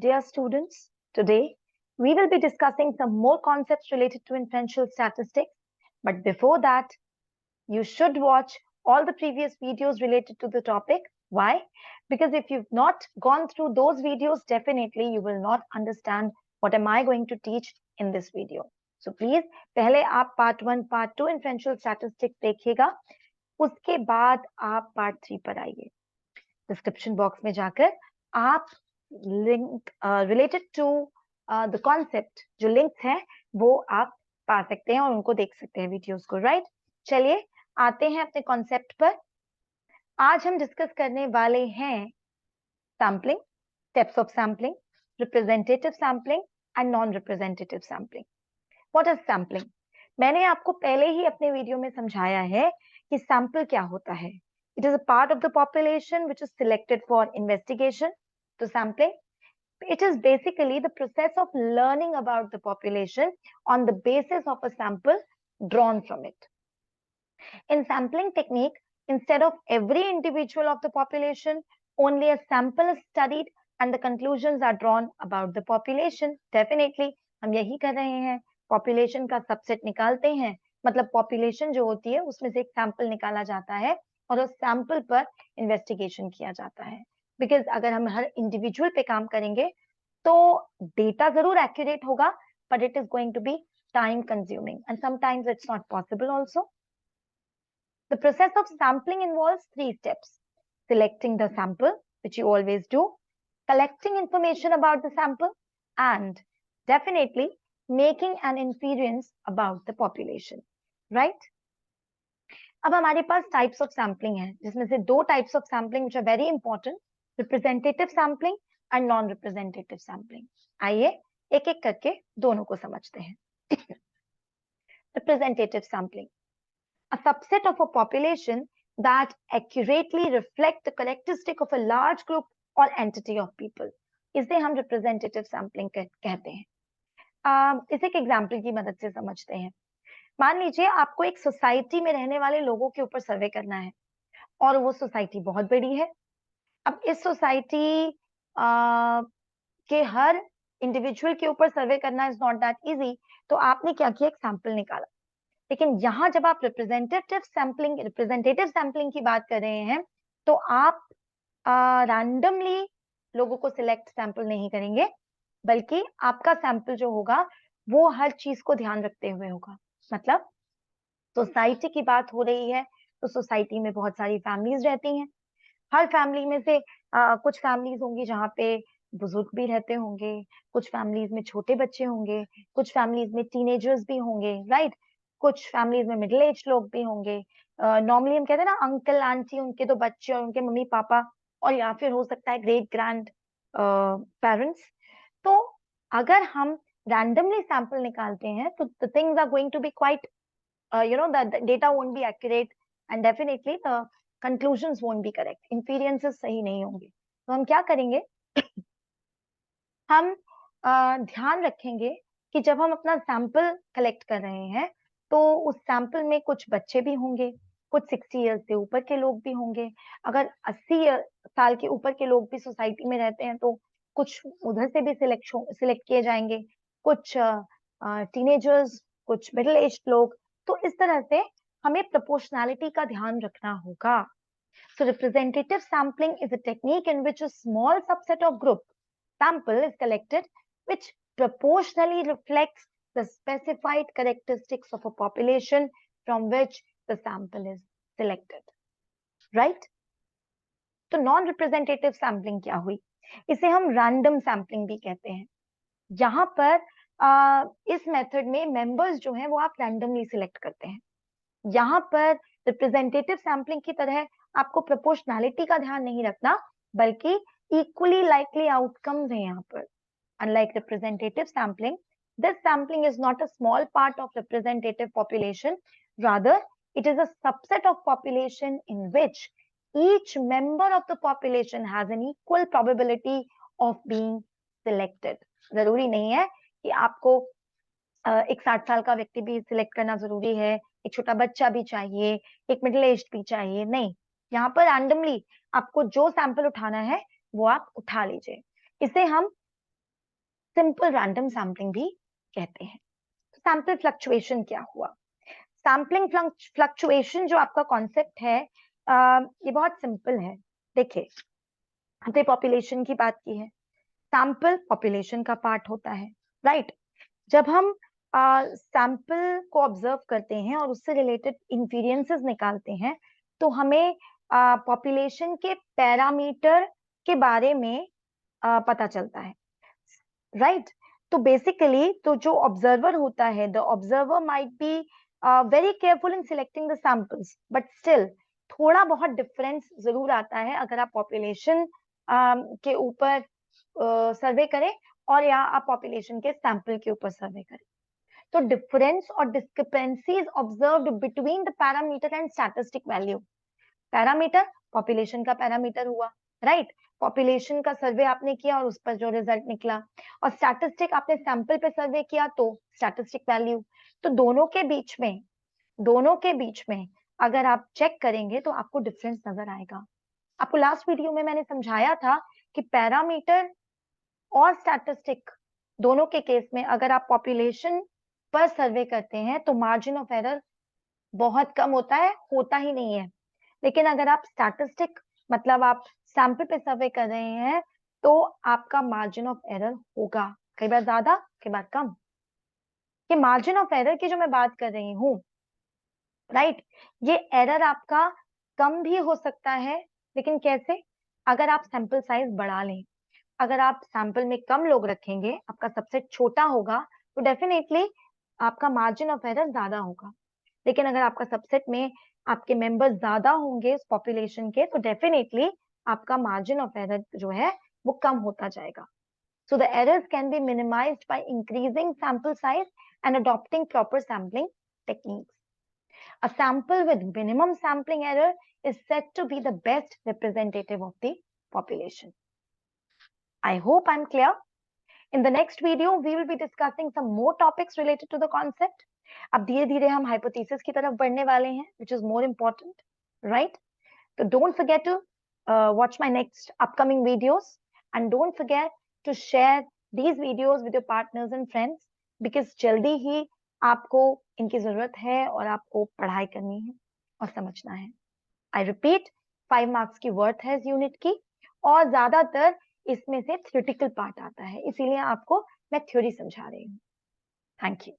Dear students, today we will be discussing some more concepts related to inferential statistics. But before that, you should watch all the previous videos related to the topic. Why? Because if you've not gone through those videos, definitely you will not understand what am I going to teach in this video. So please, पहले आप part 1, part 2 inferential statistics देखिएगा, उसके बाद आप part 3 पर आइए. Description box में जाकर आप link related to the concept जो लिंक्स हैं वो आप पा सकते हैं और उनको देख सकते हैं वीडियोस को. राइट, चलिए आते हैं अपने कॉन्सेप्ट पर. आज हम डिस्कस करने वाले हैं sampling, types of sampling, representative sampling and non representative sampling. What is sampling? मैंने आपको पहले ही अपने वीडियो में समझाया है कि सैंपल क्या होता है. It is a part of the population which is selected for investigation. So sampling, it is basically the process of learning about the population on the basis of a sample drawn from it. In sampling technique, instead of every individual of the population, only a sample is studied and the conclusions are drawn about the population. Definitely, हम यही कर रहे हैं, population का subset निकालते हैं, मतलब population जो होती है उसमें से एक sample निकाला जाता है और उस सैंपल पर इन्वेस्टिगेशन किया जाता है. बिकॉज अगर हम हर इंडिविजुअल पे काम करेंगे तो डेटा जरूर एक्यूरेट होगा, but it is going to be time consuming and sometimes it's not possible also. The process of sampling involves 3 steps: selecting the sample, which you always do, collecting information about the sample, and definitely making an inference about the population. Right? अब हमारे पास types of sampling है, जिसमें से 2 types of sampling which are very important: representative sampling and non representative sampling. आइए एक एक करके दोनों को समझते हैं. Representative sampling, a subset of a population that accurately reflect the characteristic of a large group or entity of people. इसे हम रिप्रेजेंटेटिव सैम्पलिंग कहते हैं. इसे एक एग्जाम्पल की मदद से समझते हैं. मान लीजिए आपको एक सोसाइटी में रहने वाले लोगों के ऊपर सर्वे करना है और वो सोसाइटी बहुत बड़ी है. अब इस सोसाइटी के हर इंडिविजुअल के ऊपर सर्वे करना इज नॉट दैट इजी. तो आपने क्या किया, एक सैंपल निकाला. लेकिन यहाँ जब आप रिप्रेजेंटेटिव सैम्पलिंग की बात कर रहे हैं तो आप रैंडमली लोगों को सिलेक्ट सैंपल नहीं करेंगे, बल्कि आपका सैंपल जो होगा वो हर चीज को ध्यान रखते हुए होगा. मतलब सोसाइटी की बात हो रही है तो सोसाइटी में बहुत सारी फैमिलीज रहती हैं. हर फैमिली में से कुछ फैमिलीज होंगी जहाँ पे बुजुर्ग भी रहते होंगे, कुछ फैमिलीज में छोटे बच्चे होंगे, कुछ फैमिलीज में टीनेजर्स भी होंगे. राइट, कुछ फैमिलीज में मिडिल एज लोग भी होंगे. नॉर्मली हम कहते हैं ना अंकल आंटी, उनके 2 बच्चे और उनके मम्मी पापा, और या फिर हो सकता है ग्रेट ग्रैंड पेरेंट्स. तो अगर हम रैंडमली सैंपल निकालते हैं तो the things are going to be quite the data won't be accurate and definitely the conclusions won't be correct. Inferences सही नहीं होंगे. तो हम क्या करेंगे, हम ध्यान रखेंगे कि जब हम अपना सैंपल कलेक्ट कर रहे हैं तो उस सैंपल में कुछ बच्चे भी होंगे, कुछ 60 इयर्स से ऊपर के लोग भी होंगे. अगर 80 साल के ऊपर के लोग भी सोसाइटी में रहते हैं तो कुछ उधर से भी सिलेक्ट किए जाएंगे, कुछ टीनेजर्स, कुछ मिडिल एज लोग. तो इस तरह से हमें प्रोपोर्शनैलिटी का ध्यान रखना होगा. So representative sampling is a technique in which a small subset of group sample is collected which proportionally reflects the specified characteristics of a population from which the sample is selected. Right? तो non representative sampling क्या हुई? इसे हम random sampling भी कहते हैं. यहाँ पर इस मेथड में मेंबर्स जो हैं वो आप रैंडमली सिलेक्ट करते हैं. यहाँ पर रिप्रेजेंटेटिव सैम्पलिंग की तरह आपको प्रोपोर्शनैलिटी का ध्यान नहीं रखना, बल्कि इक्वली लाइकली आउटकम्स हैं यहाँ पर. Unlike representative sampling, this sampling is not a small part of representative population, rather it is a subset of population in which each member of the population has an equal probability of being selected. जरूरी नहीं है कि आपको एक 60 साल का व्यक्ति भी सिलेक्ट करना जरूरी है, एक छोटा बच्चा भी चाहिए, एक मिडिल एज भी चाहिए. नहीं, यहाँ पर रैंडमली आपको जो सैंपल उठाना है वो आप उठा लीजिए. इसे हम सिंपल रैंडम सैम्पलिंग भी कहते हैं। सैंपल फ्लक्चुएशन क्या हुआ? सैम्पलिंग फ्लक्चुएशन जो आपका कॉन्सेप्ट है, ये बहुत सिंपल है। देखिए, हमने पॉपुलेशन की बात की है, सैंपल पॉपुलेशन का पार्ट होता है, राइट? जब हम सैंपल को ऑब्जर्व करते हैं और उससे रिलेटेड इन्फेरेंसेस निकालते हैं, तो हमें पॉपुलेशन के पैरामीटर के बारे में पता चलता है, राइट? तो बेसिकली तो जो ऑब्जर्वर होता है, the observer might be very careful in selecting the samples, but still थोड़ा बहुत डिफरेंस जरूर आता है अगर आप पॉपुलेशन के ऊपर सर्वे करें और या आप पॉपुलेशन के सैंपल के ऊपर सर्वे करें। तो डिफरेंस और discrepancies observed between the parameter and statistic value. Parameter population का पैरामीटर हुआ, राइट? पॉपुलेशन का सर्वे आपने किया और उस पर जो रिजल्ट निकला, और स्टैटिस्टिक आपने सैंपल पे सर्वे किया तो स्टैटिस्टिक वैल्यू। तो दोनों के बीच में अगर आप चेक करेंगे तो आपको डिफरेंस नजर आएगा। आपको लास्ट वीडियो में मैंने समझाया था कि पैरामीटर और स्टैटिस्टिक दोनों के केस में अगर आप पॉपुलेशन पर सर्वे करते हैं तो मार्जिन ऑफ एरर बहुत कम होता है, होता ही नहीं है। लेकिन अगर आप स्टैटिस्टिक मतलब आप सैंपल पे सर्वे कर रहे हैं तो आपका मार्जिन ऑफ एरर होगा, कई बार ज्यादा कई बार कम। ये मार्जिन ऑफ एरर की जो मैं बात कर रही हूँ, राइट, ये एरर आपका कम भी हो सकता है, लेकिन कैसे? अगर आप सैंपल साइज बढ़ा लें, अगर आप सैंपल में कम लोग रखेंगे, आपका सबसेट छोटा होगा, तो डेफिनेटली आपका मार्जिन ऑफ एरर ज्यादा होगा। लेकिन अगर आपका सबसेट में आपके मेंबर्स ज्यादा होंगे उस पॉपुलेशन के, तो डेफिनेटली आपका मार्जिन ऑफ एरर जो है वो कम होता जाएगा। So the errors can be minimized by increasing sample size and adopting proper sampling techniques. A sample with minimum sampling error is said to be the best representative of the population. I hope I'm clear. In the next video, we will be discussing some more topics related to the concept. अब धीरे धीरे हम hypothesis की तरफ बढ़ने वाले हैं, which is more important, right? So don't forget to watch my next upcoming videos, and don't forget to share these videos with your partners and friends, because जल्दी ही आपको इनकी जरूरत है और आपको पढ़ाई करनी है और समझना है। I repeat, 5 marks की वर्थ है इस यूनिट की, और ज्यादातर इसमें से थ्योरेटिकल पार्ट आता है, इसीलिए आपको मैं थ्योरी समझा रही हूँ। Thank you.